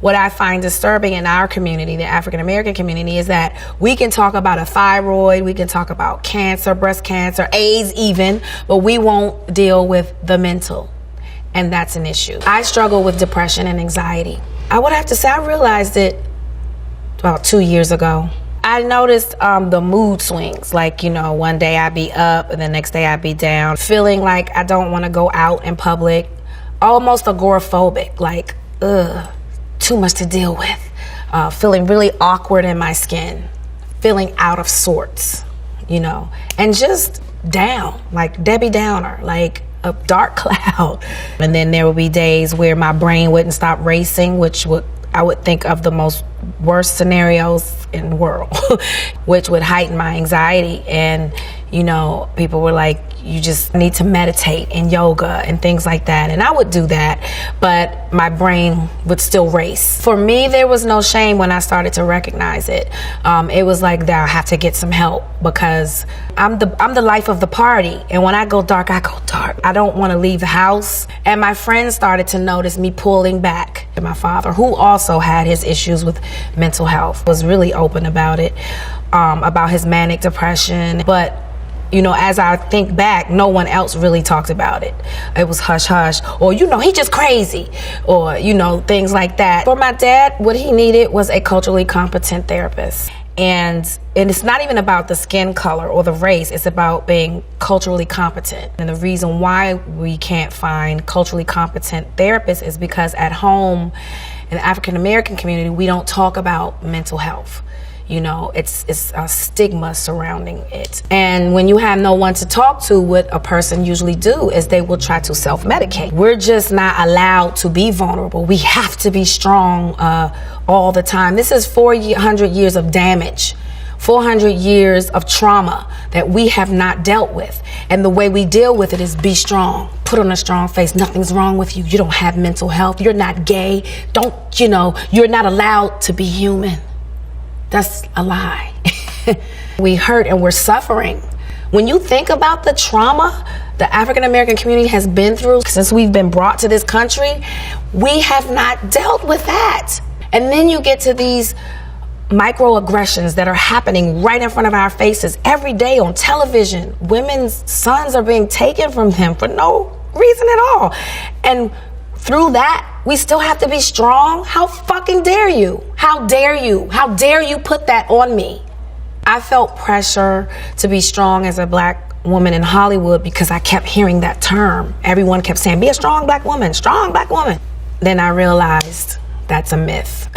What I find disturbing in our community, the African American community, is that we can talk about a thyroid, we can talk about cancer, breast cancer, AIDS even, but we won't deal with the mental. And that's an issue. I struggle with depression and anxiety. I would have to say I realized it about 2 years ago. I noticed the mood swings, like, one day I'd be up and the next day I'd be down, feeling like I don't want to go out in public, almost agoraphobic, like, too much to deal with, feeling really awkward in my skin, feeling out of sorts, and just down, like Debbie Downer, like a dark cloud. And then there would be days where my brain wouldn't stop racing, I would think of the most worst scenarios in the world, which would heighten my anxiety. And, people were like, you just need to meditate and yoga and things like that. And I would do that, but my brain would still race. For me, there was no shame when I started to recognize it. It was like that I have to get some help because I'm the life of the party. And when I go dark, I go dark. I don't want to leave the house. And my friends started to notice me pulling back. My father, who also had his issues with mental health, was really open about it, about his manic depression. But as I think back, no one else really talked about it. It was hush hush, or he just crazy, or things like that. For my dad, what he needed was a culturally competent therapist. And it's not even about the skin color or the race, it's about being culturally competent. And the reason why we can't find culturally competent therapists is because at home, in the African American community, we don't talk about mental health. It's a stigma surrounding it. And when you have no one to talk to, what a person usually do is they will try to self-medicate. We're just not allowed to be vulnerable. We have to be strong all the time. This is 400 years of damage, 400 years of trauma that we have not dealt with. And the way we deal with it is be strong. Put on a strong face. Nothing's wrong with you. You don't have mental health. You're not gay. You're not allowed to be human. That's a lie. We hurt and we're suffering. When you think about the trauma the African American community has been through since we've been brought to this country, we have not dealt with that. And then you get to these microaggressions that are happening right in front of our faces every day on television. Women's sons are being taken from them for no reason at all. And through that, we still have to be strong. How fucking dare you? How dare you? How dare you put that on me? I felt pressure to be strong as a black woman in Hollywood because I kept hearing that term. Everyone kept saying, be a strong black woman, strong black woman. Then I realized that's a myth.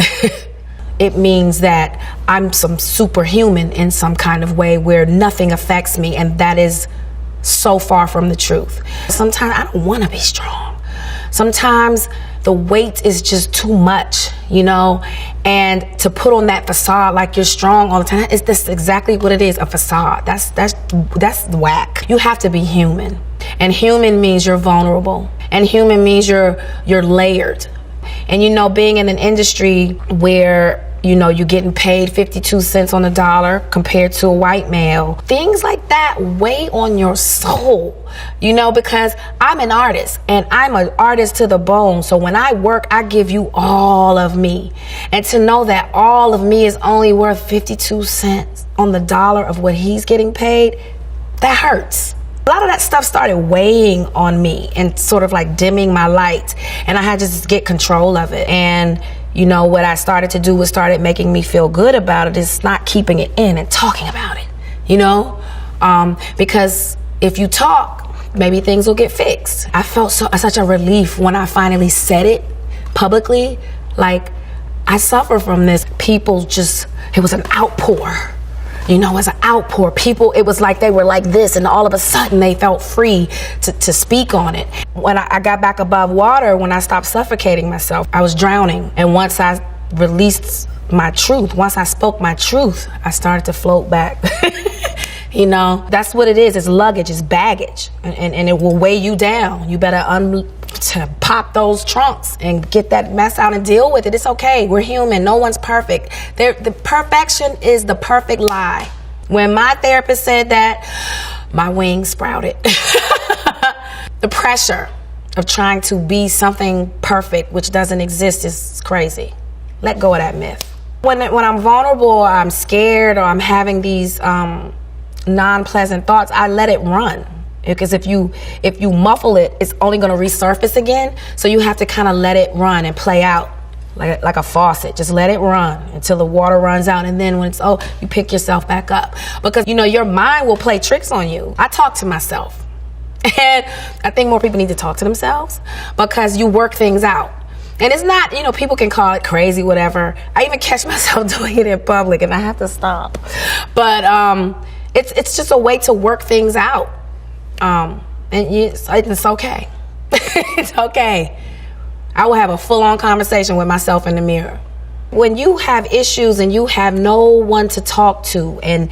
It means that I'm some superhuman in some kind of way where nothing affects me, and that is so far from the truth. Sometimes I don't want to be strong. Sometimes the weight is just too much, and to put on that facade like you're strong all the time, that's exactly what it is, a facade. That's whack. You have to be human, and human means you're vulnerable, and human means you're layered. And being in an industry where you're getting paid 52 cents on the dollar compared to a white male, things like that weigh on your soul, because I'm an artist and I'm an artist to the bone. So when I work, I give you all of me. And to know that all of me is only worth 52 cents on the dollar of what he's getting paid, that hurts. A lot of that stuff started weighing on me and sort of like dimming my light, and I had to just get control of it. And what I started to do was started making me feel good about it, is not keeping it in and talking about it, because if you talk, maybe things will get fixed. I felt such a relief when I finally said it publicly. Like, I suffer from this. It was an outpour. It was an outpour. People, it was like they were like this, and all of a sudden they felt free to speak on it. When I got back above water, when I stopped suffocating myself, I was drowning. And once I released my truth, once I spoke my truth, I started to float back. That's what it is. It's luggage, it's baggage, and it will weigh you down. You better to pop those trunks and get that mess out and deal with it. It's okay. We're human. No one's perfect. The perfection is the perfect lie. When my therapist said that, my wings sprouted. The pressure of trying to be something perfect which doesn't exist is crazy. Let go of that myth. When I'm vulnerable, or I'm scared, or I'm having these non-pleasant thoughts, I let it run. Because if you muffle it, it's only going to resurface again. So you have to kind of let it run and play out like a faucet. Just let it run until the water runs out, and then when it's you pick yourself back up. Because your mind will play tricks on you. I talk to myself, and I think more people need to talk to themselves, because you work things out. And it's not, people can call it crazy, whatever. I even catch myself doing it in public, and I have to stop. But it's just a way to work things out. And it's okay. It's okay. I will have a full-on conversation with myself in the mirror. When you have issues and you have no one to talk to, and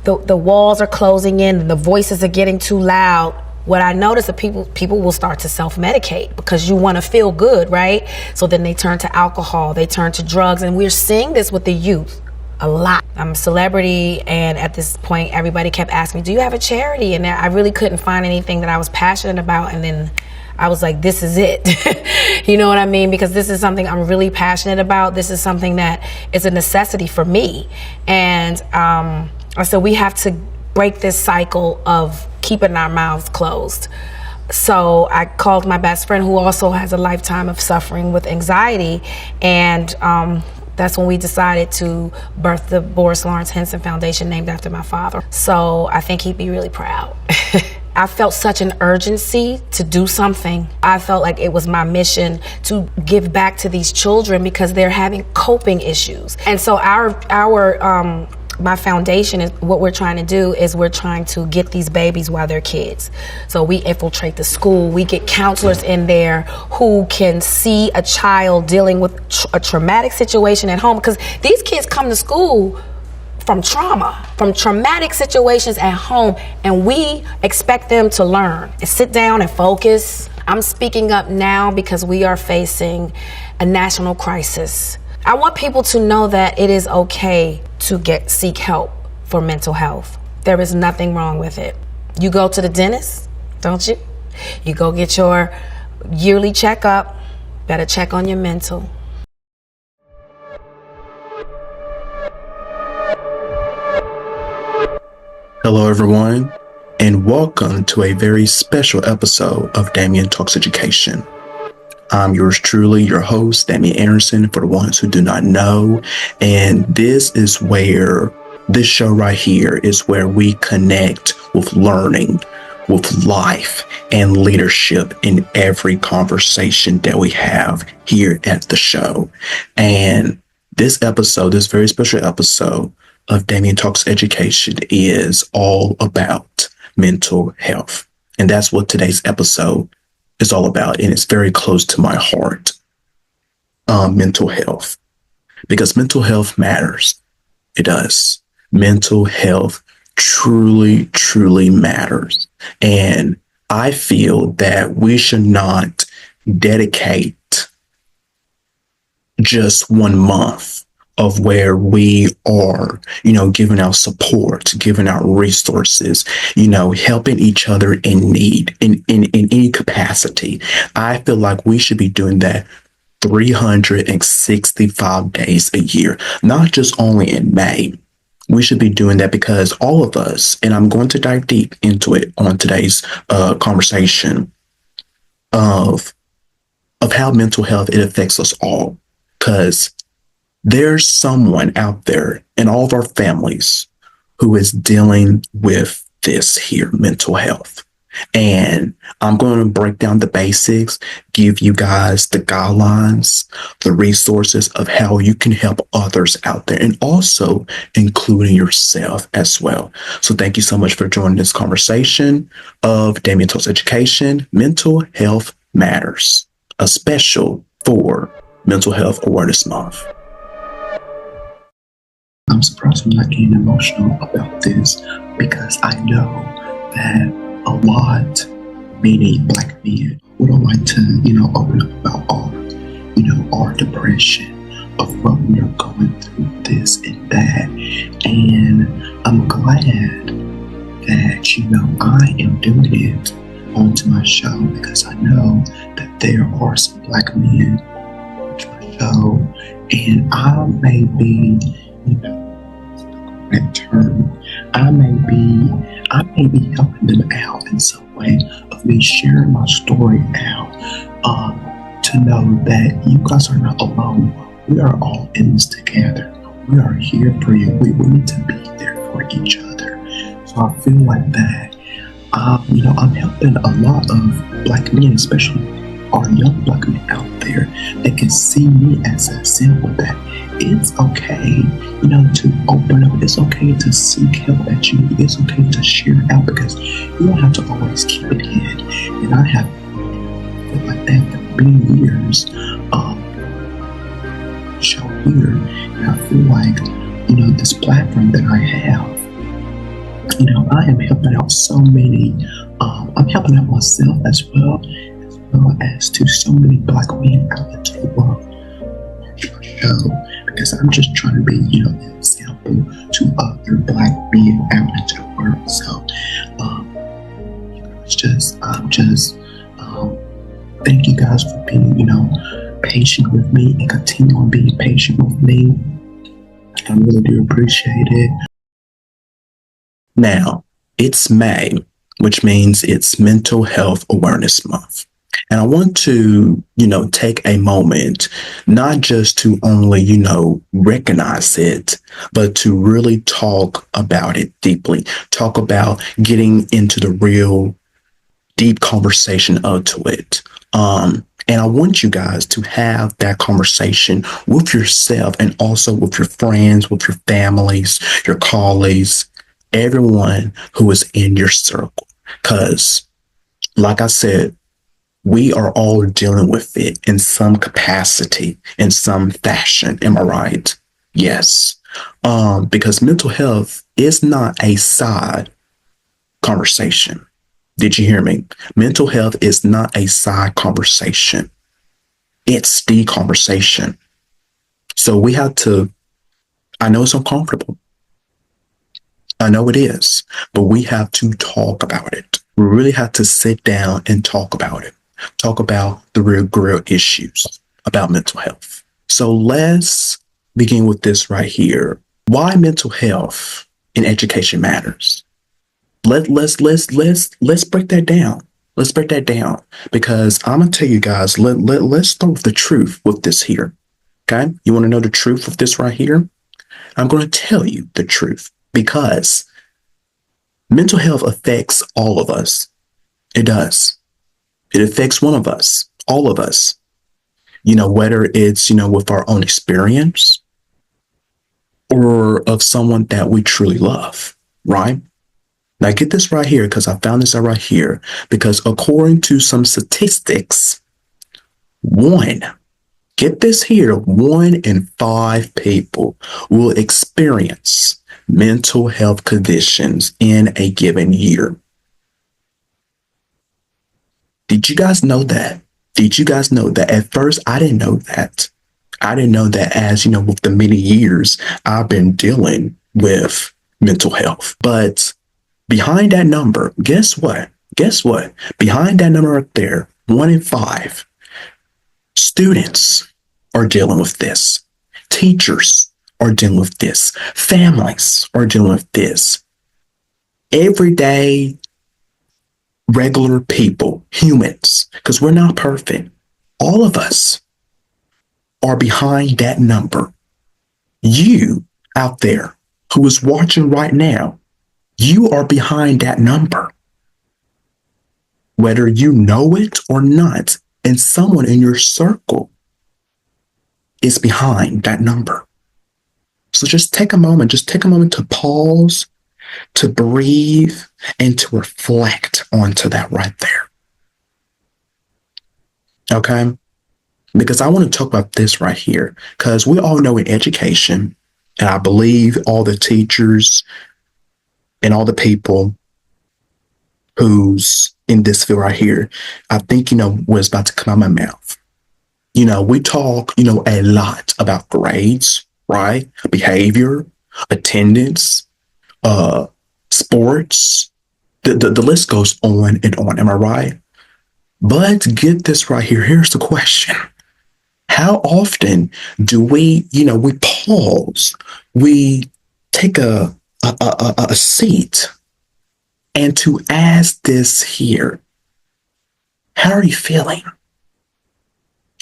the walls are closing in and the voices are getting too loud, what I notice is people will start to self-medicate, because you want to feel good, right? So then they turn to alcohol, they turn to drugs, and we're seeing this with the youth a lot. I'm a celebrity, and at this point, everybody kept asking me, do you have a charity? And I really couldn't find anything that I was passionate about, and then I was like, this is it. You know what I mean? Because this is something I'm really passionate about. This is something that is a necessity for me. And so we have to break this cycle of keeping our mouths closed. So I called my best friend, who also has a lifetime of suffering with anxiety, and that's when we decided to birth the Boris Lawrence Henson Foundation, named after my father. So I think he'd be really proud. I felt such an urgency to do something. I felt like it was my mission to give back to these children, because they're having coping issues. And so my foundation is, what we're trying to do is we're trying to get these babies while they're kids. So we infiltrate the school. We get counselors in there who can see a child dealing with a traumatic situation at home, because these kids come to school from traumatic situations at home, and we expect them to learn and sit down and focus. I'm speaking up now because we are facing a national crisis. I want people to know that it is okay to seek help for mental health. There is nothing wrong with it. You go to the dentist, don't you? You go get your yearly checkup. Better check on your mental. Hello, everyone, and welcome to a very special episode of Damian Talks Education. I'm yours truly, your host, Damian Henson, for the ones who do not know. And this show right here is where we connect with learning, with life, and leadership in every conversation that we have here at the show. And this very special episode of Damian Talks Education is all about mental health. And that's what today's episode is all about. And it's very close to my heart, mental health, because mental health matters. It does. Mental health truly, truly matters. And I feel that we should not dedicate just 1 month of where we are, giving out support, giving out resources, helping each other in need, in any capacity. I feel like we should be doing that 365 days a year, not just only in May. We should be doing that because all of us, and I'm going to dive deep into it on today's conversation of how mental health, it affects us all, because there's someone out there in all of our families who is dealing with this here, mental health. And I'm going to break down the basics, give you guys the guidelines, the resources of how you can help others out there, and also including yourself as well. So thank you so much for joining this conversation of Damian Talks Education. Mental Health Matters, a special for Mental Health Awareness Month. I'm surprised I'm not getting emotional about this, because I know that many Black men would like to, open up about our depression, of what we're going through, this and that. And I'm glad that, I am doing it onto my show, because I know that there are some Black men watch my show, and I may be, you know, that term. I may be helping them out in some way of me sharing my story out, to know that you guys are not alone. We are all in this together. We are here for you. We need to be there for each other. So I feel like that. I'm helping a lot of Black men, especially our young Black men out there, that can see me as an example that it's okay, to open up. It's okay to seek help at you. It's okay to share out, because you don't have to always keep it in. And I have felt like that for many years. Show here, and I feel like, this platform that I have, I am helping out so many. I'm helping out myself as well as to so many Black men out into the world. Show, because I'm just trying to be, an example to other Black men out into the world. So, thank you guys for being, patient with me, and continue on being patient with me. I really do appreciate it. Now, it's May, which means it's Mental Health Awareness Month. And I want to, take a moment, not just to only, recognize it, but to really talk about it deeply, talk about getting into the real deep conversation onto it. And I want you guys to have that conversation with yourself and also with your friends, with your families, your colleagues, everyone who is in your circle. Because, like I said, we are all dealing with it in some capacity, in some fashion. Am I right? Yes. Because mental health is not a side conversation. Did you hear me? Mental health is not a side conversation. It's the conversation. So we have to, I know it's uncomfortable. I know it is, but we have to talk about it. We really have to sit down and talk about it. Talk about the real issues about mental health. So let's begin with this right here. Why mental health in education matters. Let's break that down. Let's break that down, because I'm gonna tell you guys. Let's start with the truth with this here. Okay, you want to know the truth of this right here? I'm going to tell you the truth, because mental health affects all of us. It does. It affects one of us, all of us. Whether it's with our own experience or of someone that we truly love, right? Now, get this right here, because I found this out right here. Because according to some statistics, get this here, 1 in 5 people will experience mental health conditions in a given year. Did you guys know that? Did you guys know that? At first, I didn't know that. I didn't know that, as with the many years I've been dealing with mental health. But behind that number, guess what? Behind that number right there, 1 in 5 students are dealing with this. Teachers are dealing with this. Families are dealing with this. Everyday, regular people, humans, because we're not perfect. All of us are behind that number. You out there who is watching right now, you are behind that number. Whether you know it or not, and someone in your circle is behind that number. So just take a moment to pause, to breathe, and to reflect onto that right there. Okay? Because I want to talk about this right here, because we all know in education, and I believe all the teachers and all the people who's in this field right here, I think, what's about to come out of my mouth. We talk, a lot about grades, right? Behavior, attendance, sports. The list goes on and on. Am I right? But get this right here. Here's the question. How often do we pause, we take a seat and to ask this here, how are you feeling?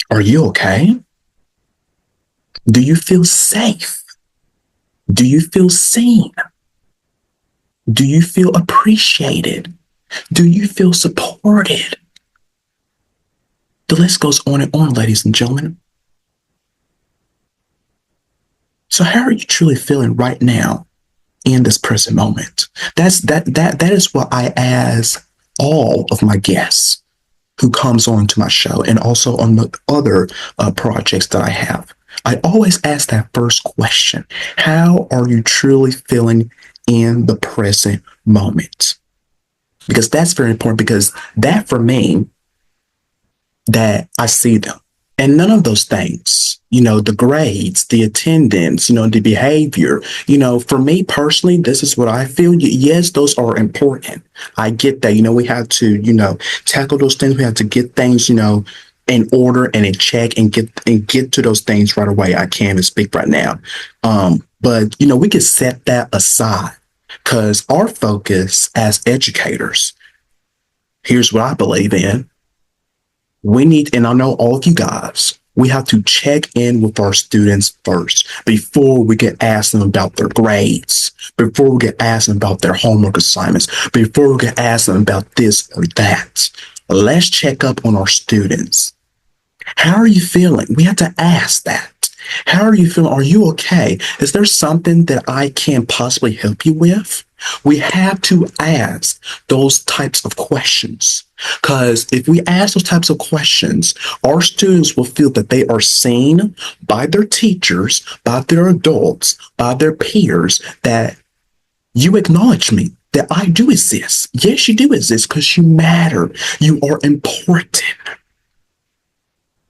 Are you okay? Do you feel safe? Do you feel seen? Do you feel appreciated? Do you feel supported? The list goes on and on, ladies and gentlemen. So how are you truly feeling right now in this present moment? That is what I ask all of my guests who comes on to my show and also on the other projects that I have. I always ask that first question. How are you truly feeling in the present moment? Because that's very important, because that for me, that I see them. And none of those things, the grades, the attendance, the behavior, for me personally, this is what I feel. Yes, those are important. I get that, we have to, tackle those things. We have to get things, in order and in check and get to those things right away. I can't even speak right now. But, we can set that aside, because our focus as educators, here's what I believe in. We need, and I know all of you guys, we have to check in with our students first before we can ask them about their grades, before we can ask them about their homework assignments, before we can ask them about this or that. Let's check up on our students. How are you feeling? We have to ask that. How are you feeling? Are you okay? Is there something that I can possibly help you with? We have to ask those types of questions, because if we ask those types of questions, our students will feel that they are seen by their teachers, by their adults, by their peers, that you acknowledge me, that I do exist. Yes, you do exist, because you matter. You are important.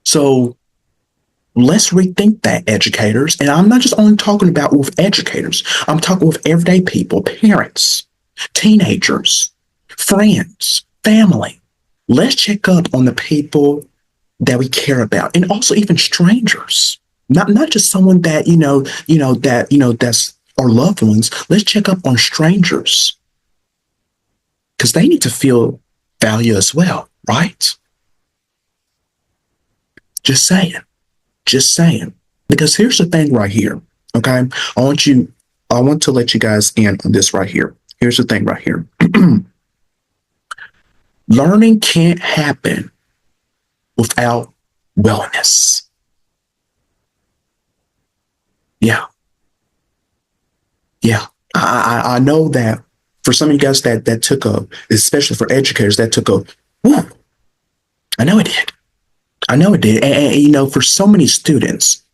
So let's rethink that, educators. And I'm not just only talking about with educators. I'm talking with everyday people, parents, teenagers, friends, family. Let's check up on the people that we care about, and also even strangers. Not just someone that, that's our loved ones. Let's check up on strangers, because they need to feel value as well, right? Just saying. Just saying. Because here's the thing right here. Okay. I want to let you guys in on this right here. Here's the thing right here. Learning can't happen without wellness. Yeah. Yeah. I know that for some of you guys that took especially for educators, that took woo. I know it did. I know it did. And, for so many students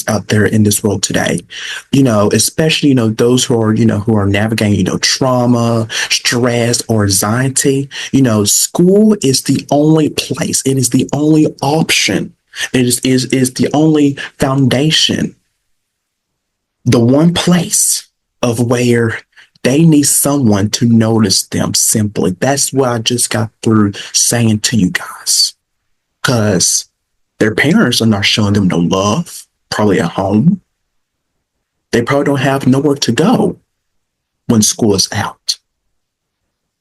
out there in this world today, especially, those who are navigating, trauma, stress, or anxiety, school is the only place. It is the only option. It is the only foundation, the one place of where they need someone to notice them simply. That's what I just got through saying to you guys. Because their parents are not showing them no love, probably at home. They probably don't have nowhere to go when school is out.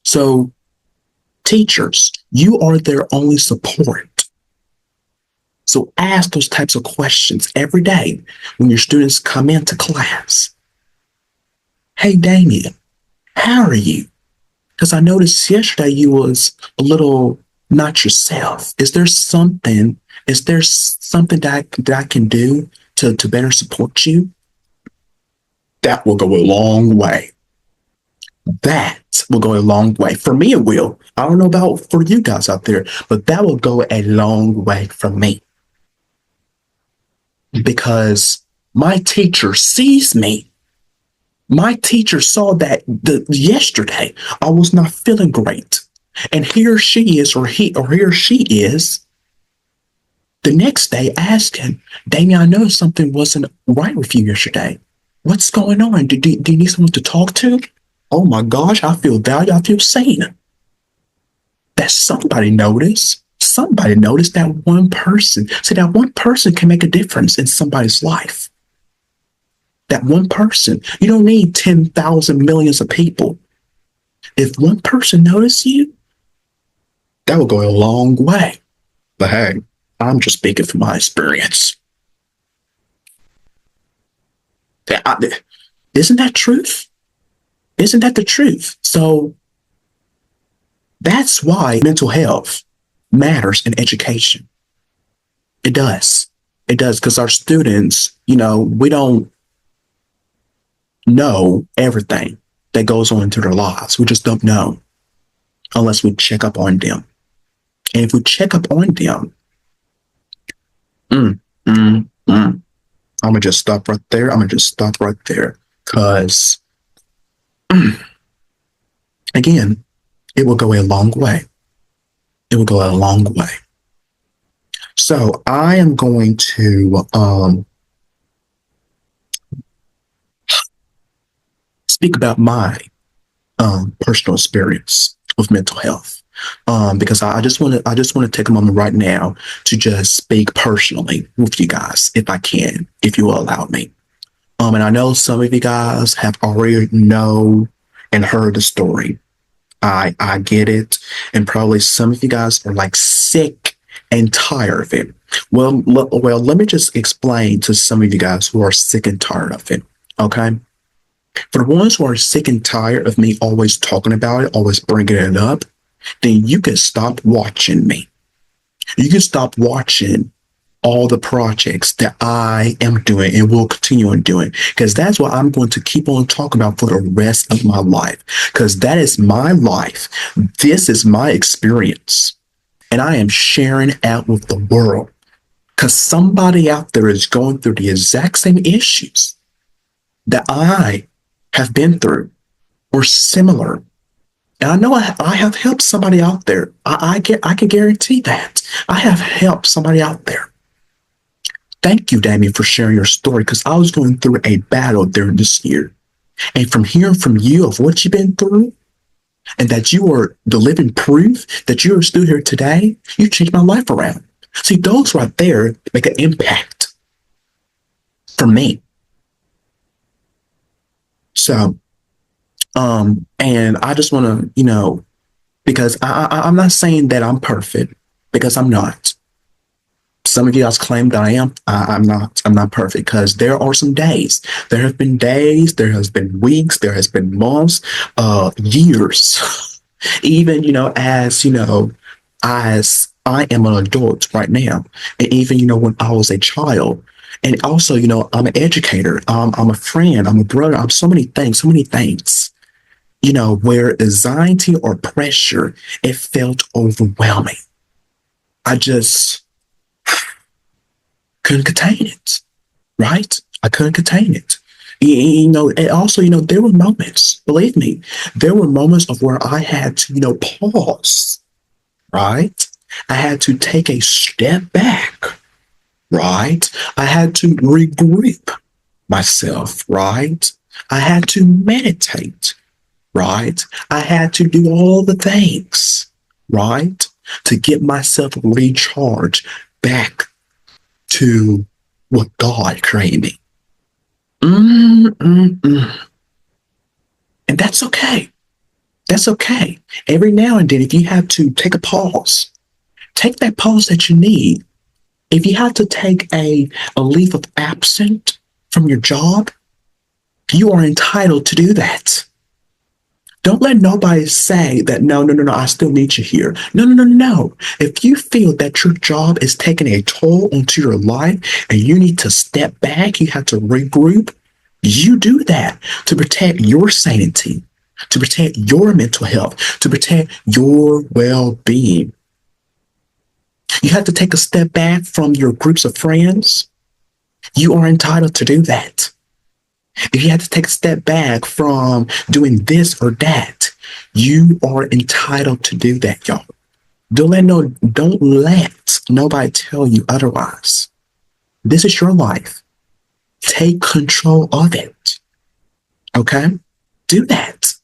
So, teachers, you are their only support. So ask those types of questions every day when your students come into class. Hey, Damian, how are you? Because I noticed yesterday you was a little not yourself. Is there something that I can do to better support you? That will go a long way. That will go a long way. For me, it will. I don't know about for you guys out there, but that will go a long way for me. Because my teacher sees me. My teacher saw that yesterday I was not feeling great. And here she is, or he or she is, the next day asking, Damian, I know something wasn't right with you yesterday. What's going on? Do you need someone to talk to? Oh my gosh, I feel valued. I feel seen. That somebody noticed. somebody notice that one person. See, that one person can make a difference in somebody's life. That one person. You don't need 10,000 millions of people. If one person notices you, that will go a long way. But hey, I'm just speaking from my experience. Isn't that truth? Isn't that the truth? So that's why mental health matters in education. It does. It does, because our students, we don't know everything that goes on into their lives. We just don't know unless we check up on them. And if we check up on them, I'm going to just stop right there. Because, again, it will go a long way. It will go a long way. So I am going to speak about my personal experience with mental health, because I just want to take a moment right now to just speak personally with you guys, if I can, if you will allow me. And I know some of you guys have already know and heard the story. I get it, and probably some of you guys are like sick and tired of it. Well, let me just explain to some of you guys who are sick and tired of it. Okay. For the ones who are sick and tired of me always talking about it, always bringing it up, then you can stop watching me. You can stop watching all the projects that I am doing and will continue on doing, because that's what I'm going to keep on talking about for the rest of my life, because that is my life. This is my experience, and I am sharing out with the world, because somebody out there is going through the exact same issues that I have been through or similar. And I know I have helped somebody out there. I can guarantee that. I have helped somebody out there. Thank you, Damian, for sharing your story, because I was going through a battle during this year. And from hearing from you of what you've been through, and that you are the living proof that you are still here today, you changed my life around. See, those right there make an impact for me. So, and I just want to, because I'm not saying that I'm perfect, because I'm not. Some of you guys claim that I am. I'm not perfect, because there are some days. There have been days, there has been weeks, there has been months, years. Even, as I am an adult right now. And even, when I was a child. And also, I'm an educator. I'm a friend. I'm a brother. I'm so many things. Where anxiety or pressure, it felt overwhelming. I just couldn't contain it, right? I couldn't contain it. And also, there were moments, believe me, there were moments of where I had to, pause, right? I had to take a step back, right? I had to regroup myself, right? I had to meditate, right? I had to do all the things, right? To get myself recharged back to what God created me. And that's okay. That's okay. Every now and then, if you have to take a pause, take that pause that you need. If you have to take a leave of absence from your job, you are entitled to do that. Don't let nobody say that, no, I still need you here. No. If you feel that your job is taking a toll onto your life and you need to step back, you have to regroup, you do that to protect your sanity, to protect your mental health, to protect your well-being. You have to take a step back from your groups of friends. You are entitled to do that. If you have to take a step back from doing this or that, you are entitled to do that, y'all. Don't let nobody tell you otherwise. This is your life. Take control of it. Okay? Do that.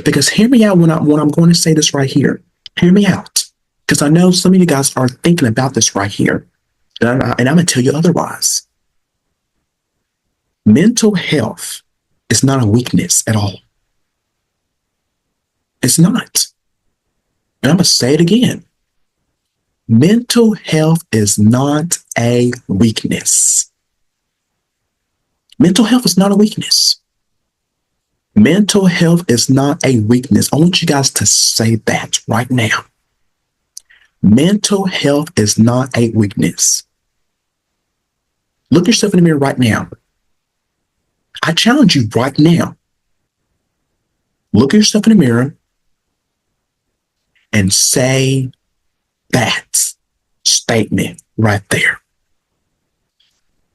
Because hear me out when I'm going to say this right here. Hear me out. Because I know some of you guys are thinking about this right here. And I'm going to tell you otherwise. Mental health is not a weakness at all. It's not. And I'm going to say it again. Mental health is not a weakness. Mental health is not a weakness. Mental health is not a weakness. I want you guys to say that right now. Mental health is not a weakness. Look yourself in the mirror right now. I challenge you right now. Look at yourself in the mirror and say that statement right there.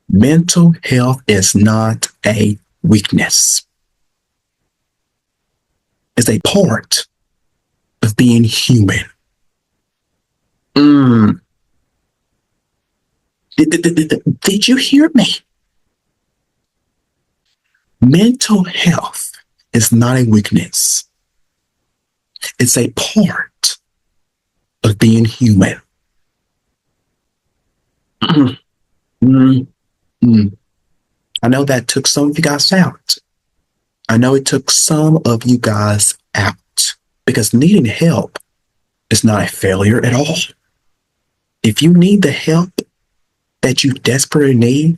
Mental health is not a weakness. It's a part of being human. Did you hear me? Mental health is not a weakness. It's a part of being human. I know that took some of you guys out. I know it took some of you guys out because needing help is not a failure at all. If you need the help that you desperately need,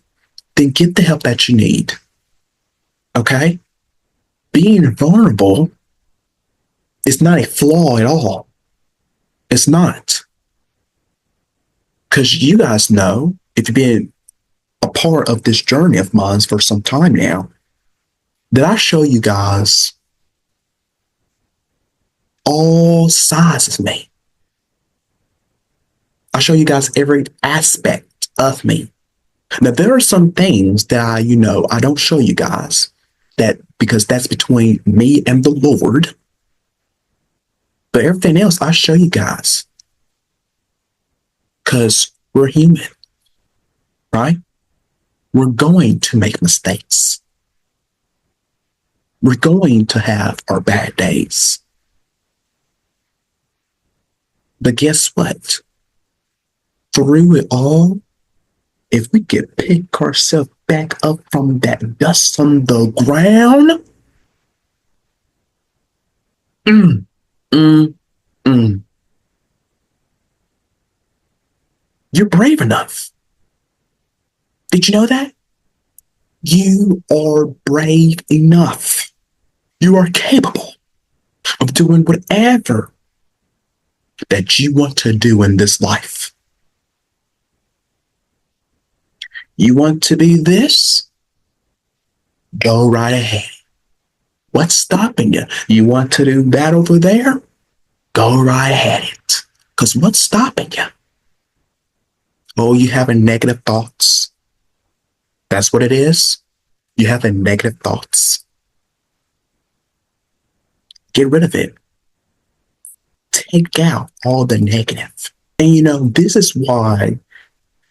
then get the help that you need. Okay? Being vulnerable is not a flaw at all. It's not. Because you guys know, if you've been a part of this journey of mine for some time now, that I show you guys all sides of me. I show you guys every aspect of me. Now, there are some things that I don't show you guys because that's between me and the Lord. But everything else I show you guys because we're human, right? We're going to make mistakes. We're going to have our bad days. But guess what? Through it all, if we can pick ourselves back up from that dust on the ground, you're brave enough. Did you know that? You are brave enough. You are capable of doing whatever that you want to do in this life. You want to be this? Go right ahead. What's stopping you? You want to do that over there? Go right at it. Because what's stopping you? Oh, you having negative thoughts? That's what it is. You having negative thoughts. Get rid of it. Take out all the negative. And this is why,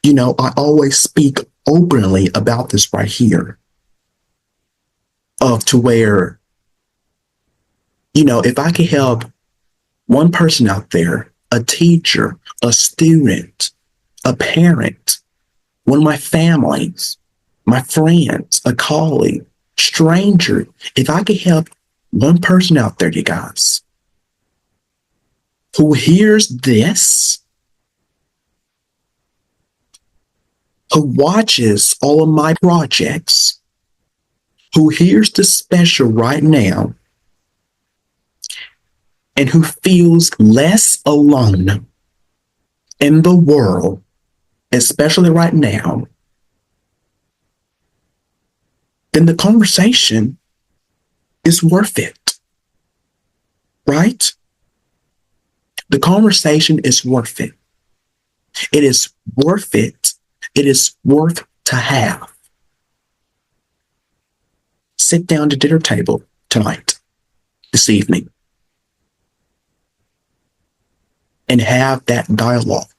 I always speak openly about this right here. To where, if I can help one person out there, a teacher, a student, a parent, one of my families, my friends, a colleague, stranger, if I could help one person out there, you guys, who hears this, who watches all of my projects, who hears the special right now, and who feels less alone in the world, especially right now, then the conversation is worth it, right? The conversation is worth it. It is worth it. It is worth to have. Sit down to dinner table tonight, this evening, and have that dialogue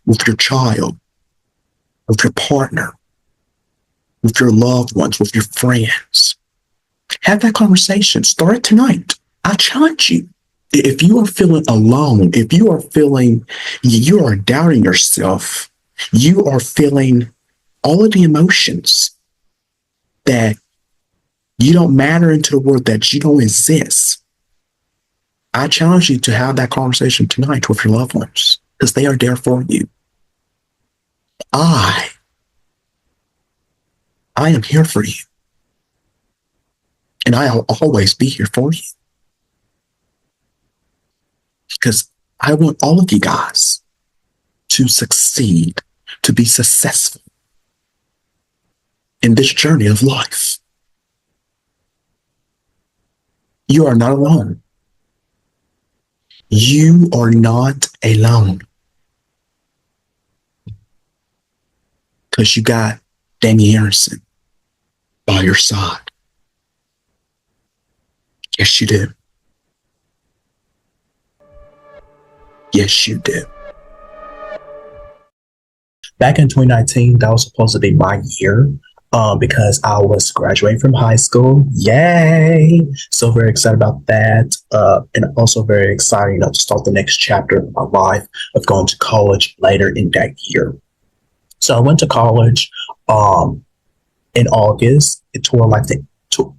with your child, with your partner, with your loved ones, with your friends. Have that conversation. Start it tonight. I challenge you. If you are feeling alone, if you are feeling, you are doubting yourself, you are feeling all of the emotions that you don't matter into the world, that you don't exist, I challenge you to have that conversation tonight with your loved ones, because they are there for you. I am here for you. And I'll always be here for you. Because I want all of you guys to succeed, to be successful in this journey of life. You are not alone. You are not alone. Because you got Damian Henson by your side. Yes, you do. Yes, you do. Back in 2019, that was supposed to be my year because I was graduating from high school. Yay! So very excited about that. And also very excited, to start the next chapter of my life of going to college later in that year. So I went to college in August. It toward like sort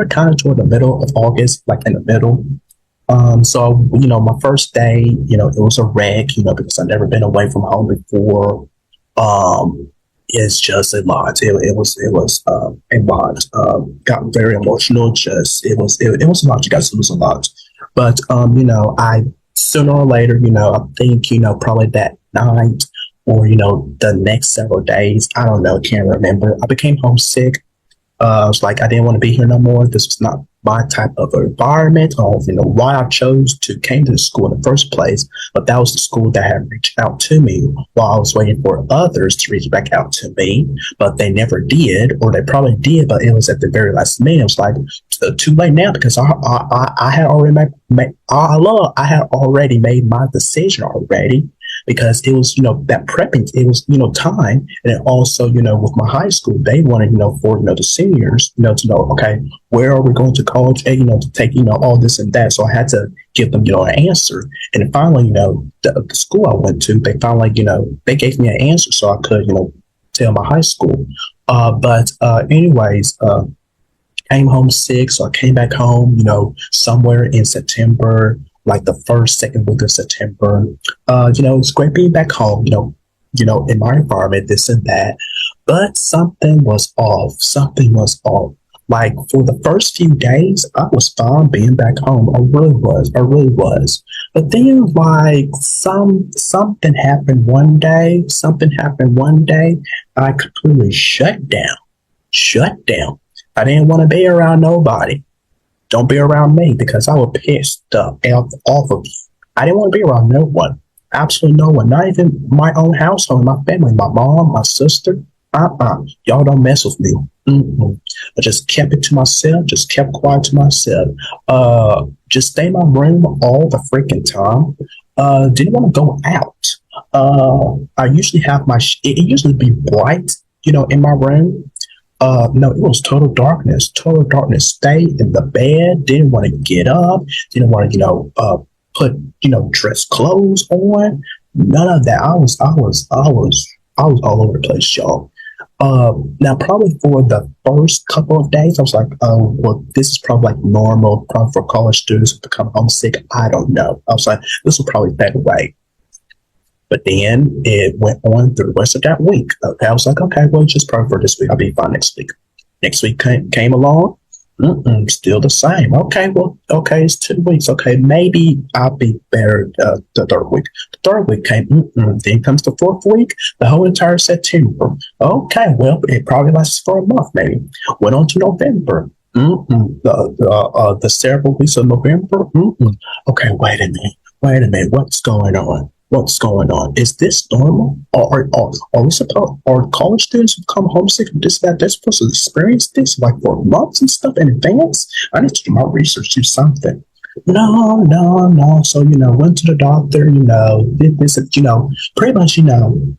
of kind of toward the middle of August, like in the middle. So, my first day, it was a wreck, because I'd never been away from home before. It's just a lot. It was a lot. Got very emotional. It was a lot. You guys, it was a lot. But, I sooner or later, I think, probably that night or, the next several days, I don't know, can't remember. I became homesick. I was like, I didn't want to be here no more. This was not my type of environment. I don't know why I chose to came to the school in the first place, but that was the school that had reached out to me while I was waiting for others to reach back out to me, but they never did, or they probably did, but it was at the very last minute. It was like too late now because I had already I had already made my decision already. Because it was, that prepping, it was, time. And then also, with my high school, they wanted, for, the seniors, to know, okay, where are we going to college? And, to take, all this and that. So I had to give them, an answer. And then finally, the school I went to, they finally, they gave me an answer so I could, tell my high school. But anyways, came home sick. So I came back home, somewhere in September, like the first, second week of September. It's great being back home, in my environment, this and that. But something was off. Something was off. Like for the first few days, I was fine being back home. I really was. But then like something happened one day. I completely shut down. I didn't want to be around nobody. Don't be around me because I would piss the F off of you. I didn't want to be around no one. Absolutely no one. Not even my own household, my family, my mom, my sister. Y'all don't mess with me. I just kept it to myself. Just kept quiet to myself. Just stay in my room all the freaking time. Didn't want to go out. I usually have it usually be bright, in my room. No, it was total darkness. Stay in the bed. Didn't want to get up. Didn't want to, put, dress clothes on. None of that. I was all over the place, y'all. Now probably for the first couple of days, I was like, oh, well, this is probably like normal, probably for college students to become homesick. I don't know. I was like, this will probably fade away. But then it went on through the rest of that week. Okay, I was like, okay, well, just probably for this week. I'll be fine next week. Next week came along. Still the same. Okay, well, okay, it's 2 weeks. Okay, maybe I'll be better the third week. The third week came. Then comes the fourth week. The whole entire September. Okay, well, it probably lasts for a month, maybe. Went on to November. The several weeks of November. Okay, wait a minute. What's going on? Is this normal? Are we supposed? Are college students who come homesick from this, that, they're supposed to experience this like for months and stuff in advance? I need to do my research, do something. No. So went to the doctor. Did this. Pretty much. I'm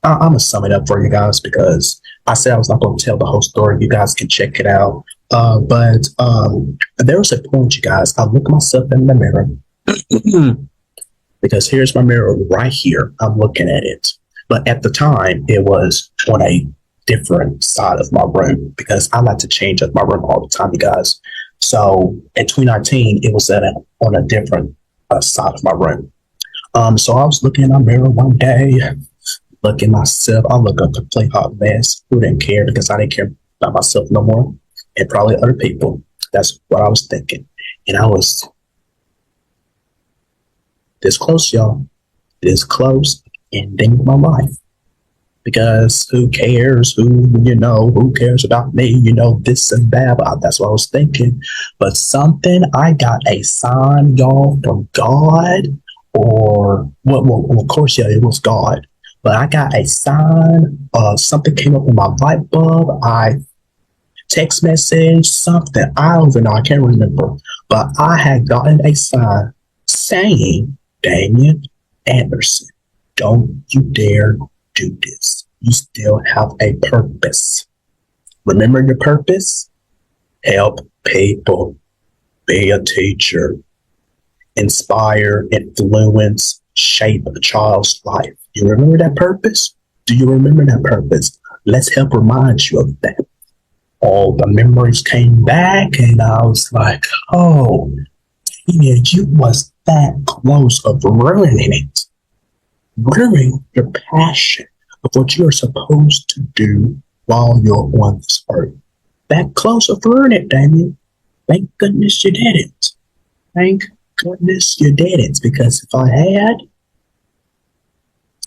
gonna sum it up for you guys because I said I was not gonna tell the whole story. You guys can check it out. But there was a point, you guys. I look myself in the mirror because here's my mirror right here. I'm looking at it. But at the time, it was on a different side of my room because I like to change up my room all the time, you guys. So in 2019, it was on a different side of my room. So I was looking in my mirror one day, looking myself. I look a complete hot mess. Who didn't care because I didn't care about myself no more, and probably other people. That's what I was thinking, and I was this close, y'all. This close ending my life. Because who cares? Who cares about me? This and that. But that's what I was thinking. But something, I got a sign, y'all, from God, or well, of course, yeah, it was God. But I got a sign. Something came up on my light bulb. I text message, something. I don't even know. I can't remember. But I had gotten a sign saying, Damian Anderson, don't you dare do this. You still have a purpose. Remember your purpose? Help people. Be a teacher. Inspire, influence, shape a child's life. You remember that purpose? Do you remember that purpose? Let's help remind you of that. All the memories came back, and I was like, oh, yeah, you was that close of ruining it. Ruining your passion of what you're supposed to do while you're on this earth. That close of ruining it, Damian. Thank goodness you didn't. Thank goodness you didn't. Because if I had,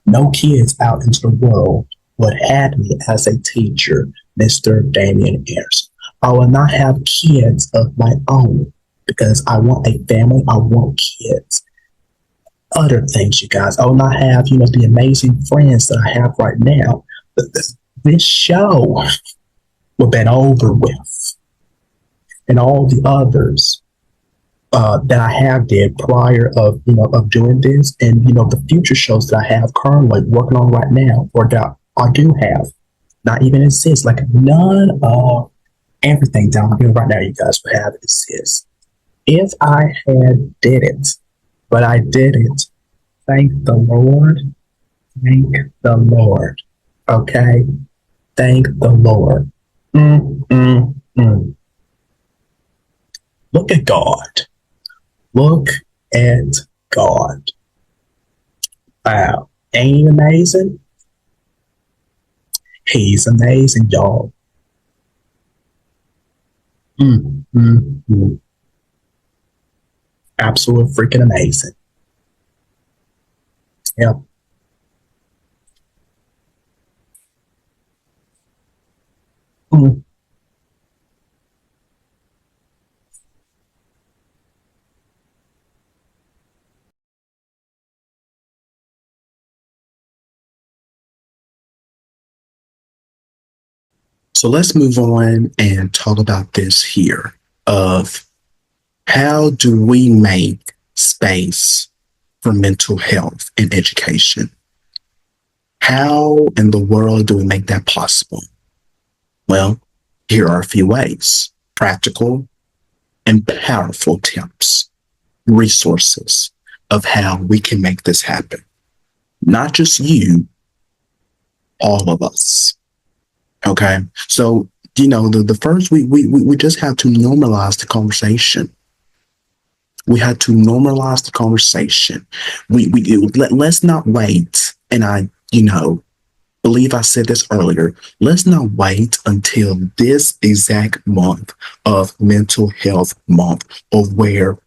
no kids out into the world would have me as a teacher, Mr. Damian Anderson. I will not have kids of my own because I want a family. I want kids. Other things, you guys. I will not have, the amazing friends that I have right now. This show will have been over with. And all the others that I have did prior of doing this, and the future shows that I have currently working on right now, or that I do have, not even exist. Like none of everything down here right now, you guys would have exist. If I had did it, but I didn't. Thank the Lord. Thank the Lord. Okay? Thank the Lord. Look at God. Look at God. Wow. Ain't he amazing? He's amazing, y'all. Absolutely freaking amazing. Yep. Mm. So let's move on and talk about this here of how do we make space for mental health in education? How in the world do we make that possible? Well, here are a few ways: practical and powerful tips, resources of how we can make this happen. Not just you, all of us. Okay. So, the first, we just have to normalize the conversation. We had to normalize the conversation. Let's not wait. And I, believe I said this earlier. Let's not wait until this exact month of mental health month, of where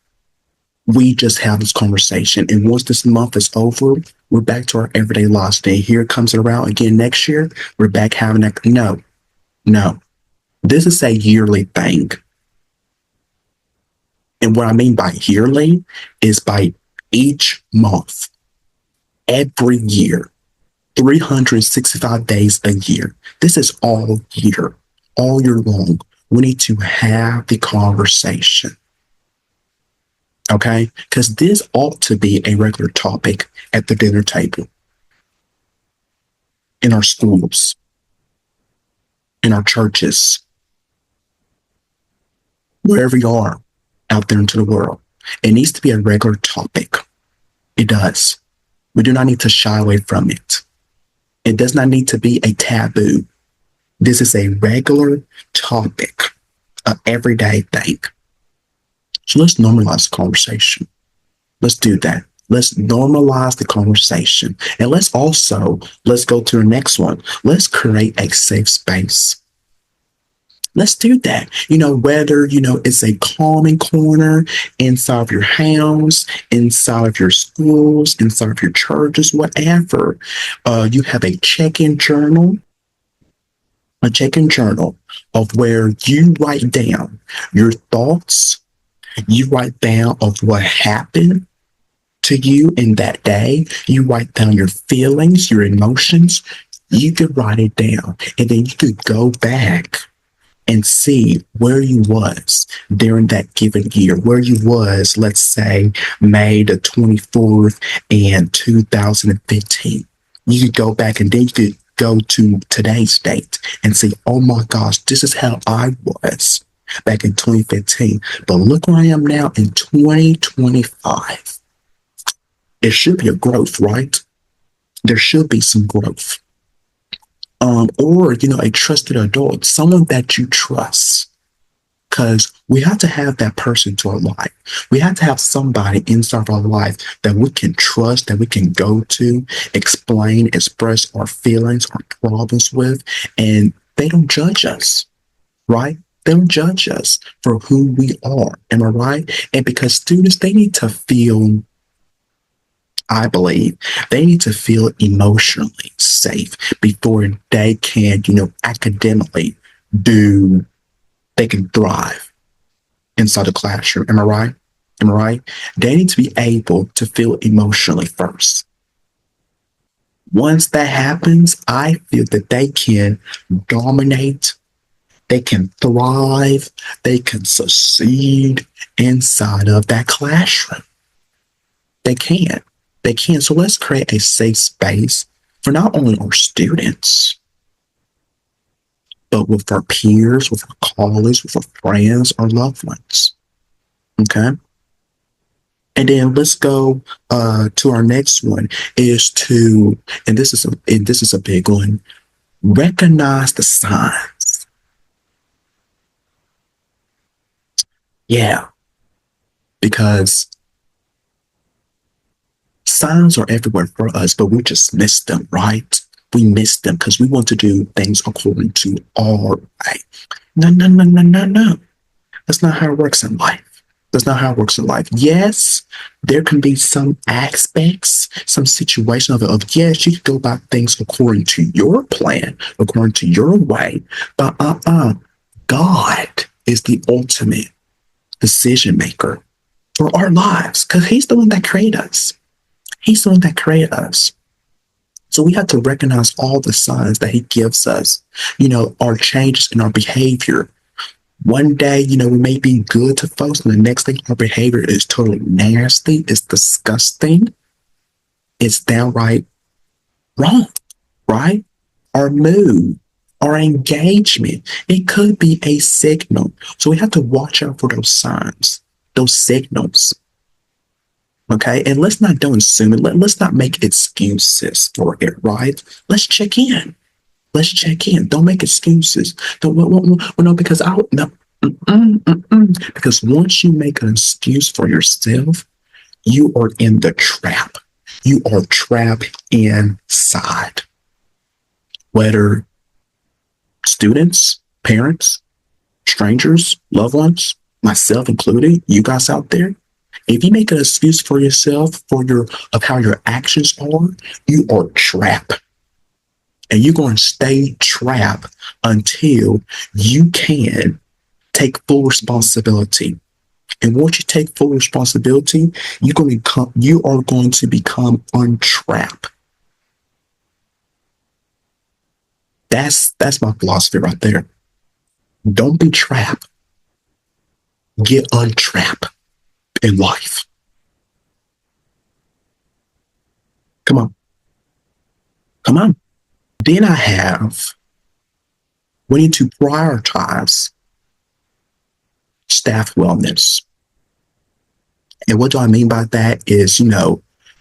we just have this conversation. And once this month is over, we're back to our everyday lives. Then here comes it around again next year. We're back having that. No. This is a yearly thing. And what I mean by yearly is by each month, every year, 365 days a year. This is all year long. We need to have the conversation. Okay? Because this ought to be a regular topic at the dinner table, in our schools, in our churches, wherever you are out there into the world. It needs to be a regular topic. It does. We do not need to shy away from it. It does not need to be a taboo. This is a regular topic, an everyday thing. So let's normalize the conversation. Let's do that. Let's normalize the conversation. And let's go to the next one. Let's create a safe space. Let's do that. Whether, it's a calming corner inside of your house, inside of your schools, inside of your churches, whatever. You have a check-in journal of where you write down your thoughts, you write down of what happened to you in that day, you write down your feelings, your emotions, you could write it down, and then you could go back and see where you was during that given year, where you was, let's say, May the 24th in 2015. You could go back and then you could go to today's date and say, oh my gosh, this is how I was back in 2015. But look where I am now in 2025. It should be a growth, right? There should be some growth. Or, a trusted adult, someone that you trust. Because we have to have that person to our life. We have to have somebody inside our life that we can trust, that we can go to, express our feelings, our problems with, and they don't judge us, right? They don't judge us for who we are. Am I right? And because students, they need to feel, I believe, they need to feel emotionally safe before they can, academically they can thrive inside the classroom. Am I right? Am I right? They need to be able to feel emotionally first. Once that happens, I feel that they can dominate, they can thrive, they can succeed inside of that classroom. They can. They can. So let's create a safe space for not only our students, but with our peers, with our colleagues, with our friends, our loved ones. Okay? And then let's go to our next one and this is a big one, recognize the signs. Yeah. Because signs are everywhere for us, but we just miss them, right? We miss them because we want to do things according to our way. No. That's not how it works in life. That's not how it works in life. Yes, there can be some aspects, some situation of yes, you can go about things according to your plan, according to your way, but God is the ultimate decision maker for our lives because He's the one that created us. He's the one that created us. So we have to recognize all the signs that He gives us, our changes in our behavior. One day, we may be good to folks, and the next thing our behavior is totally nasty, it's disgusting, it's downright wrong, right? Our mood, our engagement, it could be a signal. So we have to watch out for those signs, those signals. Okay, and let's not don't assume it. Let's not make excuses for it, right? Let's check in. Let's check in. Don't make excuses. Don't no, because because once you make an excuse for yourself, you are in the trap. You are trapped inside. Whether students, parents, strangers, loved ones, myself included, you guys out there. If you make an excuse for yourself of how your actions are, you are trapped. And you're going to stay trapped until you can take full responsibility. And once you take full responsibility, you are going to become untrapped. That's my philosophy right there. Don't be trapped. Get untrapped in life. Come on. Then we need to prioritize staff wellness. And what do I mean by that is,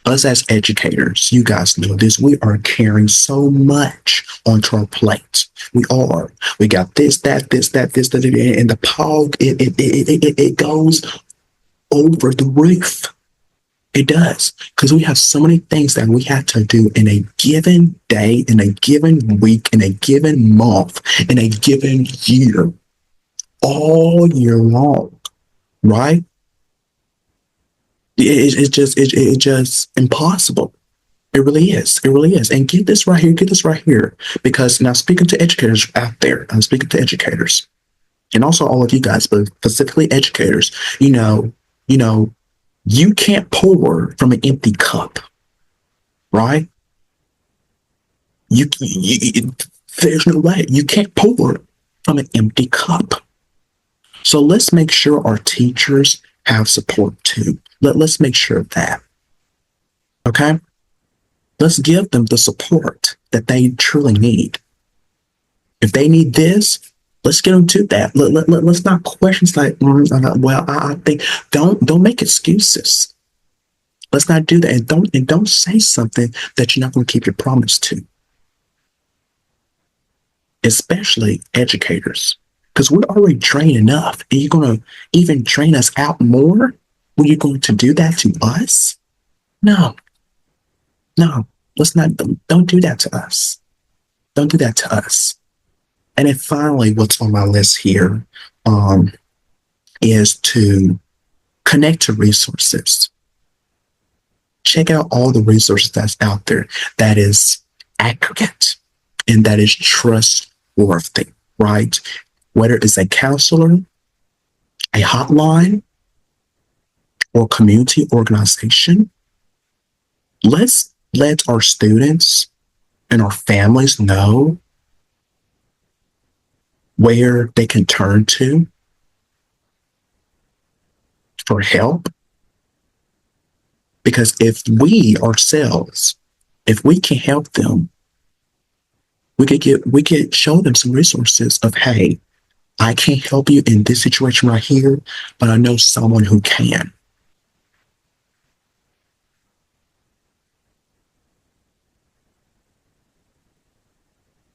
us as educators, you guys know this, we are carrying so much onto our plate. We are. We got this, that, and the pile, it goes over the roof. It does. Because we have so many things that we have to do in a given day, in a given week, in a given month, in a given year, all year long, right? It's just impossible. It really is. It really is. And get this right here. Because now speaking to educators out there, I'm speaking to educators and also all of you guys, but specifically educators, you can't pour from an empty cup, right? There's no way. You can't pour from an empty cup. So let's make sure our teachers have support too. Let's make sure of that. Okay? Let's give them the support that they truly need. If they need this, let's get them to that. Let's not question like, I think don't make excuses. Let's not do that. And don't say something that you're not going to keep your promise to. Especially educators. Because we're already trained enough. And you're going to even train us out more? Were you going to do that to us? No. Let's not. Don't do that to us. Don't do that to us. And then finally, what's on my list here is to connect to resources. Check out all the resources that's out there that is accurate and that is trustworthy, right? Whether it's a counselor, a hotline, or community organization, let's let our students and our families know where they can turn to for help. Because if we ourselves, if we can help them, we could show them some resources of, hey, I can't help you in this situation right here, but I know someone who can.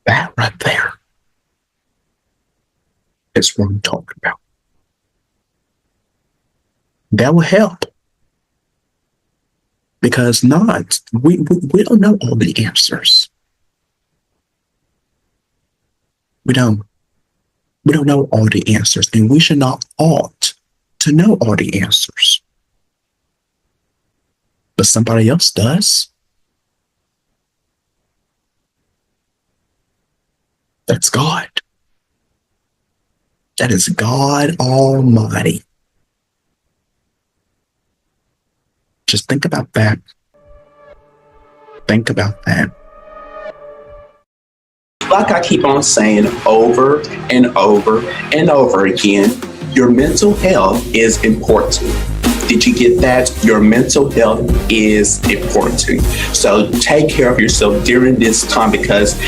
That right there is what I'm talking about. That will help. Because we don't know all the answers. We don't know all the answers, and we should not ought to know all the answers. But somebody else does. That's God. That is God Almighty. Just think about that. Think about that. Like I keep on saying over and over and over again, your mental health is important. Did you get that? Your mental health is important. So take care of yourself during this time, because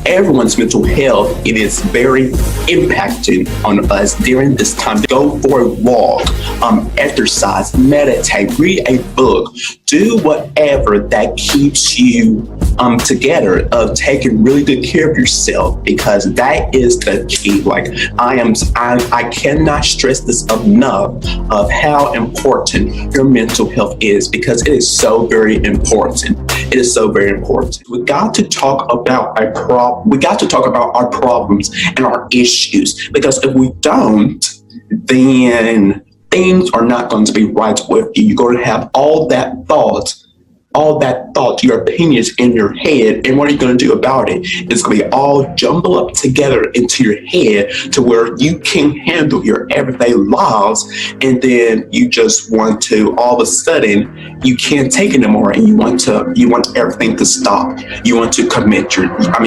everyone's mental health, it is very impacting on us during this time. Go for a walk, exercise, meditate, read a book, do whatever that keeps you together, of taking really good care of yourself, because that is the key. Like I cannot stress this enough of how important your mental health is, because it is so very important. It is so very important. We got to talk about we got to talk about our problems and our issues, because if we don't, then things are not going to be right with you. You're going to have all that thought, your opinions in your head, and what are you going to do about it? It's going to be all jumbled up together into your head to where you can't handle your everyday lives, and then you just want to, all of a sudden, you can't take it anymore, and you want everything to stop. You want to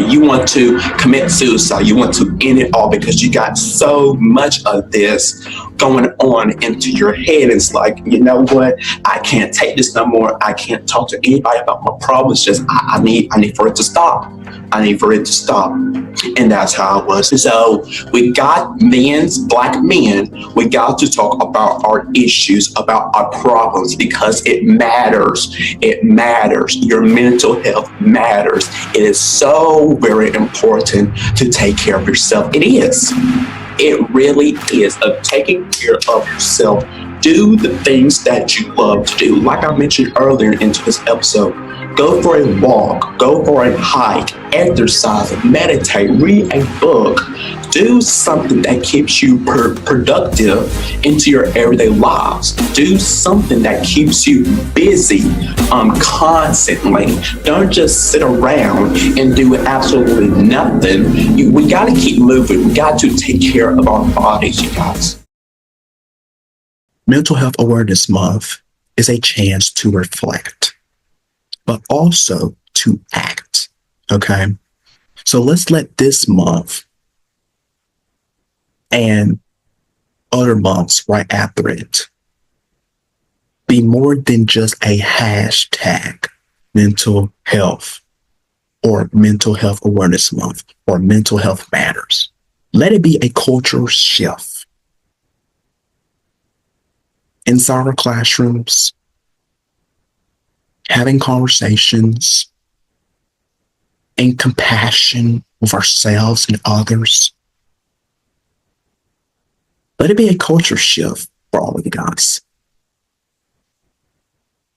you want to commit suicide. You want to end it all, because you got so much of this going on into your head. It's like, you know what? I can't take this no more. I can't talk to anybody about my problems. Just I need for it to stop. I need for it to stop. And that's how it was. And so we got black men, we got to talk about our issues, about our problems, because it matters. It matters. Your mental health matters. It is so very important to take care of yourself. It is. It really is. Of taking care of yourself. Do the things that you love to do. Like I mentioned earlier into this episode, go for a walk, go for a hike, exercise, meditate, read a book. Do something that keeps you productive into your everyday lives. Do something that keeps you busy constantly. Don't just sit around and do absolutely nothing. We got to keep moving. We got to take care of our bodies, you guys. Mental Health Awareness Month is a chance to reflect, but also to act. Okay. So let's let this month and other months right after it be more than just a hashtag mental health or mental health awareness month or mental health matters. Let it be a cultural shift inside our classrooms, having conversations and compassion with ourselves and others. Let it be a culture shift for all of you guys.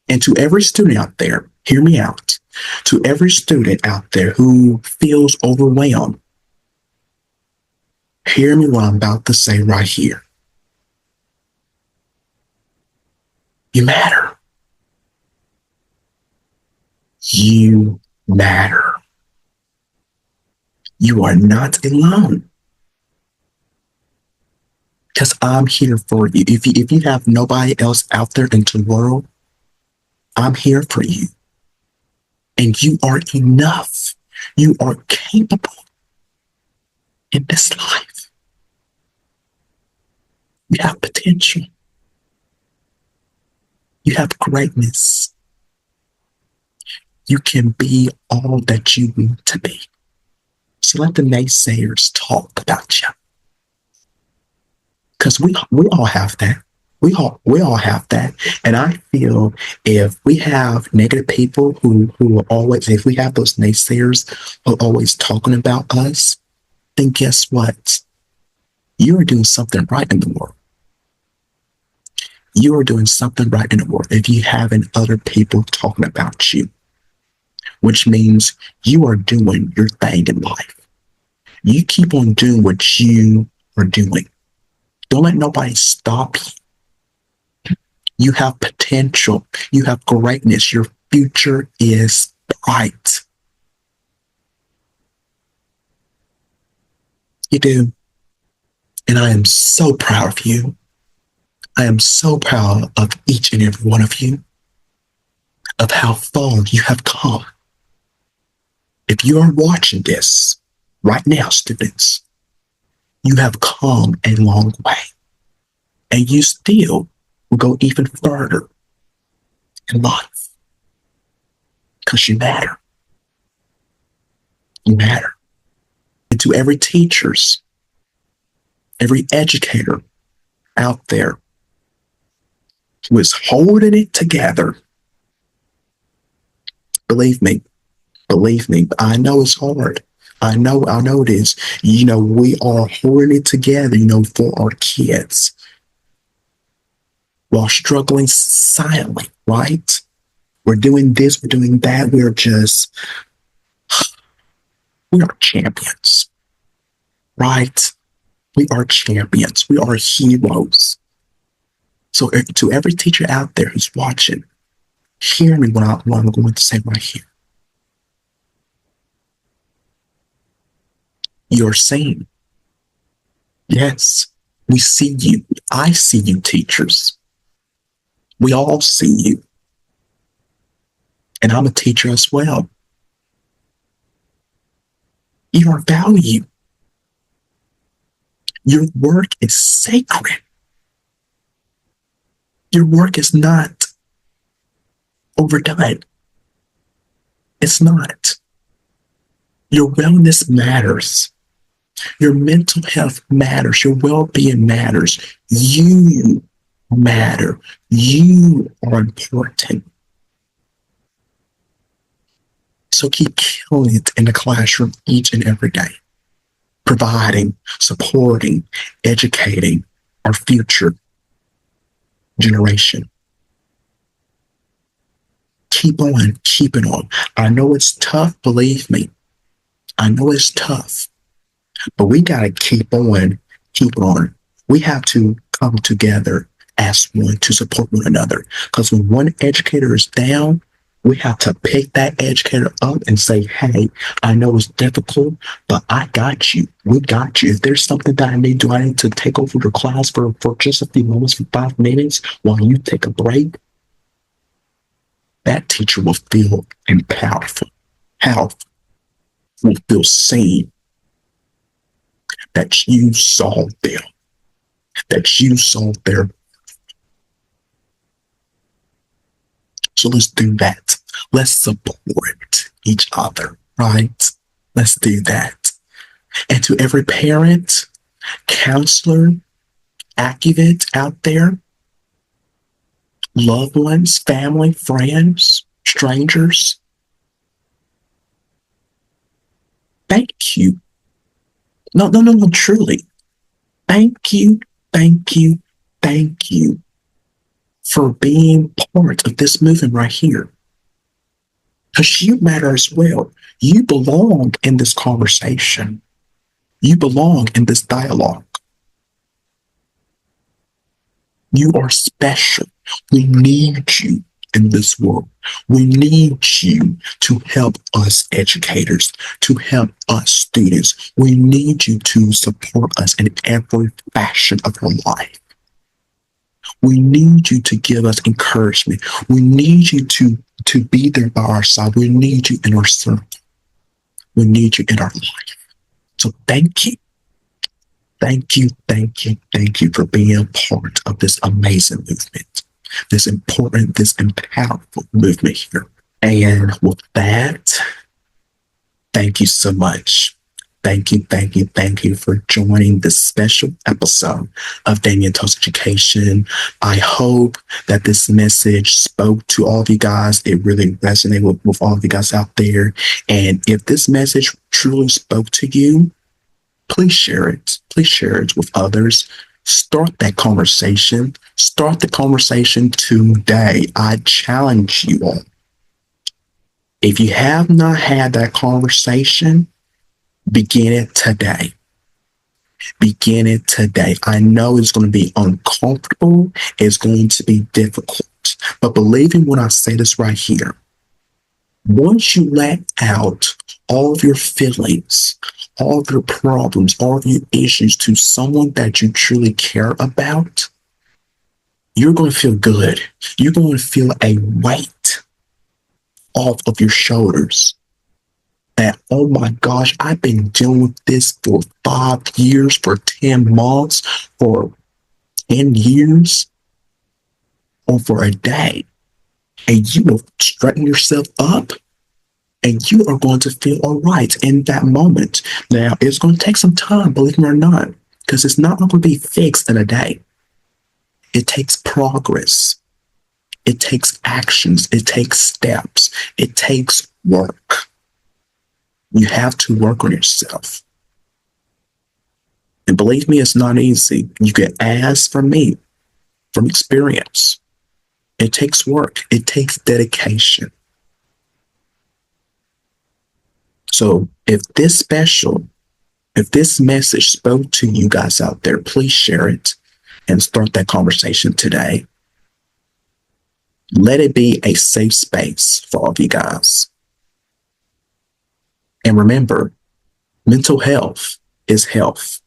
And to every student out there, hear me out. To every student out there who feels overwhelmed, hear me what I'm about to say right here. You matter. You matter. You are not alone. Because I'm here for you. If you have nobody else out there in the world, I'm here for you. And you are enough. You are capable in this life. You have potential. You have greatness. You can be all that you need to be. So let the naysayers talk about you. Because we all have that. We all have that. And I feel if we have negative people who are always, if we have those naysayers who are always talking about us, then guess what? You are doing something right in the world. You are doing something right in the world if you having other people talking about you, which means you are doing your thing in life. You keep on doing what you are doing. Don't let nobody stop you. You have potential. You have greatness. Your future is bright. You do. And I am so proud of you. I am so proud of each and every one of you, of how far you have come. If you are watching this right now, students, you have come a long way. And you still will go even further in life. Because you matter. You matter. And to every teachers, every educator out there who is holding it together, believe me, I know it's hard. I know it is. We are holding it together, for our kids while struggling silently, right? We're doing this, we're doing that. We are champions, right? We are champions. We are heroes. So to every teacher out there who's watching, hear me what I'm going to say right here. You're seen. Yes, we see you. I see you, teachers. We all see you. And I'm a teacher as well. You are valued. Your work is sacred. Your work is not overdone. It's not. Your wellness matters. Your mental health matters. Your well-being matters. You matter. You are important. So keep killing it in the classroom each and every day, providing, supporting, educating our future generation. Keep on keeping on. I know it's tough, believe me. I know it's tough, but we got to keep on, keep on. We have to come together as one to support one another. Because when one educator is down, we have to pick that educator up and say, hey, I know it's difficult, but I got you. We got you. If there's something that I need to take over your class for just a few moments, for 5 minutes, while you take a break, that teacher will feel empowered, will feel seen, that you saw them, that you saw their. So let's do that. Let's support each other, right? Let's do that. And to every parent, counselor, advocate out there, loved ones, family, friends, strangers, thank you. No, truly. Thank you, thank you, thank you for being part of this movement right here. Because you matter as well. You belong in this conversation. You belong in this dialogue. You are special. We need you in this world. We need you to help us educators, to help us students. We need you to support us in every fashion of our life. We need you to give us encouragement. We need you to be there by our side. We need you in our circle. We need you in our life. So thank you. Thank you, thank you, thank you for being part of this amazing movement, this important, this powerful movement here. And with that, thank you so much. Thank you for joining this special episode of Damian Talks Education. I hope that this message spoke to all of you guys. It really resonated with all of you guys out there. And if this message truly spoke to you, please share it. Please share it with others. Start that conversation. Start the conversation today. I challenge you all. If you have not had that conversation, begin it today. Begin it today. I know it's going to be uncomfortable. It's going to be difficult. But believe me when I say this right here. Once you let out all of your feelings, all of your problems, all of your issues to someone that you truly care about, you're going to feel good. You're going to feel a weight off of your shoulders. That, oh my gosh, I've been dealing with this for 5 years, for 10 months, for 10 years, or for a day. And you will straighten yourself up and you are going to feel all right in that moment. Now, it's going to take some time, believe me or not, because it's not going to be fixed in a day. It takes progress. It takes actions. It takes steps. It takes work. You have to work on yourself. And believe me, it's not easy. You can ask from me, from experience. It takes work. It takes dedication. So if this message spoke to you guys out there, please share it and start that conversation today. Let it be a safe space for all of you guys. And remember, mental health is health.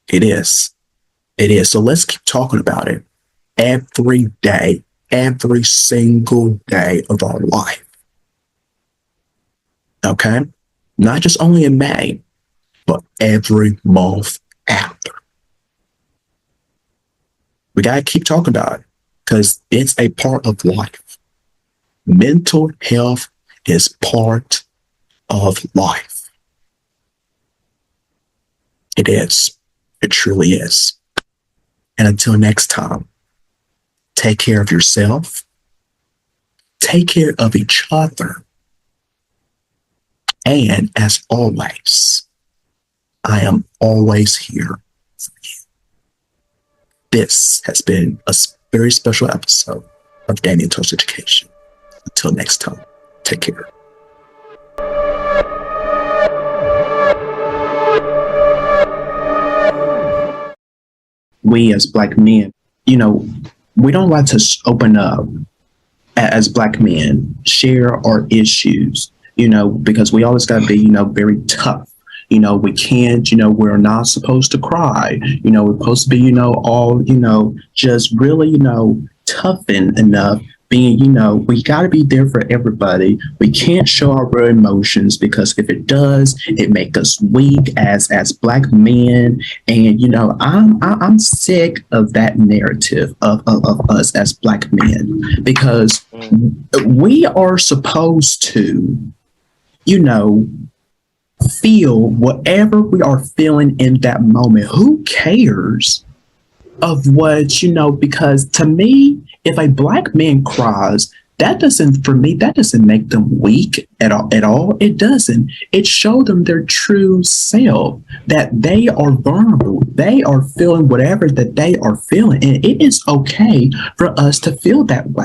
It is. It is. So let's keep talking about it every day, every single day of our life. Okay? Not just only in May, but every month after. We got to keep talking about it because it's a part of life. Mental health is part of life. It is. It truly is. And until next time, take care of yourself. Take care of each other. And as always, I am always here for you. This has been a very special episode of Damian Talks Education. Until next time, take care. We as Black men, we don't like to open up as Black men, share our issues, because we always got to be, very tough. We can't, we're not supposed to cry. We're supposed to be, all, just really, toughen enough. Being, we got to be there for everybody. We can't show our real emotions, because if it does, it makes us weak as Black men. And I'm sick of that narrative of us as Black men, because we are supposed to, feel whatever we are feeling in that moment. Who cares of what, because to me, if a Black man cries, that doesn't make them weak at all. It doesn't. It shows them their true self, that they are vulnerable. They are feeling whatever that they are feeling. And it is okay for us to feel that way.